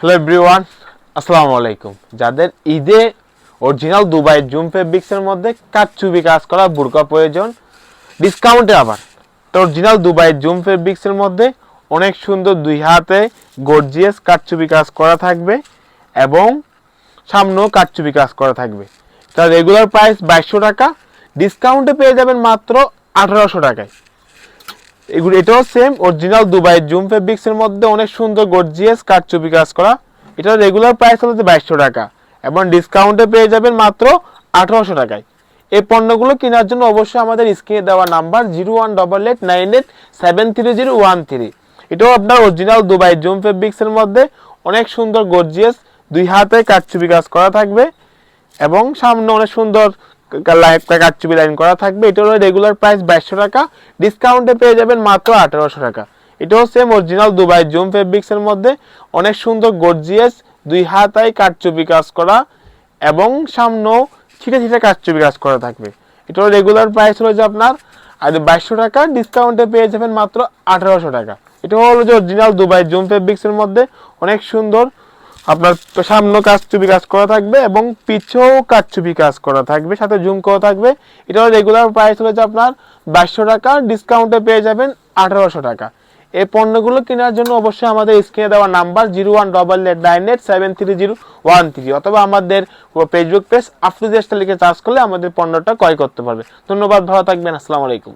Hello everyone, আসসালামু আলাইকুম। যাদের ঈদে অরিজিনাল দুবাই জুম ফেব্রিক্সের মধ্যে কারচুপি কাজ করা বুরকা প্রয়োজন, ডিসকাউন্টে আবার তো অরিজিনাল দুবাই জুম ফেব্রিক্সের মধ্যে অনেক সুন্দর দুই হাতে গর্জিয়াস কারচুপি কাজ করা থাকবে এবং সামনেও কারচুপি কাজ করা থাকবে। তার রেগুলার প্রাইস 2200 টাকা, ডিসকাউন্টে পেয়ে যাবেন মাত্র 1800 টাকায়। এগুলো এটাও সেম অরিজিনাল দুবাই জুম ফেব্রিক্সের মধ্যে অনেক সুন্দর গর্জিয়াস কারচুপি কাজ করা। এটা রেগুলার প্রাইস হলো 2200 টাকা এবং ডিসকাউন্টে পেয়ে যাবেন মাত্র 1800 টাকায়। এই পণ্যগুলো কেনার জন্য অবশ্যই আমাদের স্ক্রিনে দেওয়া নাম্বার 018898730113। এটাও আপনার অরিজিনাল দুবাই জুম ফেব্রিক্সের মধ্যে অনেক সুন্দর গর্জিয়াস দুই হাতে কারচুপি কাজ করা থাকবে এবং সামনে অনেক সুন্দর কারচুপি লাইন করা থাকবে। এটা হলো রেগুলার প্রাইস 2200 টাকা, ডিসকাউন্টে পেয়ে যাবেন মাত্র 1800 টাকা। এটাও সেম অরিজিনাল দুবাই জুম ফেব্রিক্সের মধ্যে অনেক সুন্দর গর্জিয়াস দুই হাতায় কারচুপি কাজ করা এবং সামনেও ছিটে ছিটে কারচুপি কাজ করা থাকবে। এটাও রেগুলার প্রাইস হলো যে আপনার 2200 টাকা, ডিসকাউন্টে পেয়ে যাবেন মাত্র 1800 টাকা। এটা হলো যে অরিজিনাল দুবাই জুম ফেব্রিক্সের মধ্যে অনেক সুন্দর আপনার সামনে কারচুপি কাজ করা থাকবে এবং পিছেও কারচুপি কাজ করা থাকবে, সাথে জুম করা থাকবে। এটার রেগুলার প্রাইস হলো যে আপনার 2200 টাকা, ডিসকাউন্টে পেয়ে যাবেন 1800 টাকা। এই পণ্যগুলো কেনার জন্য অবশ্যই আমাদের স্ক্রিনে দেওয়া নাম্বার 018898730113 অথবা আমাদের ফেসবুক পেজ আফরোজা স্টাইল লিখে সার্চ করলে আমাদের পণ্যটা ক্রয় করতে পারবে। ধন্যবাদ, ভালো থাকবেন, আসসালামু আলাইকুম।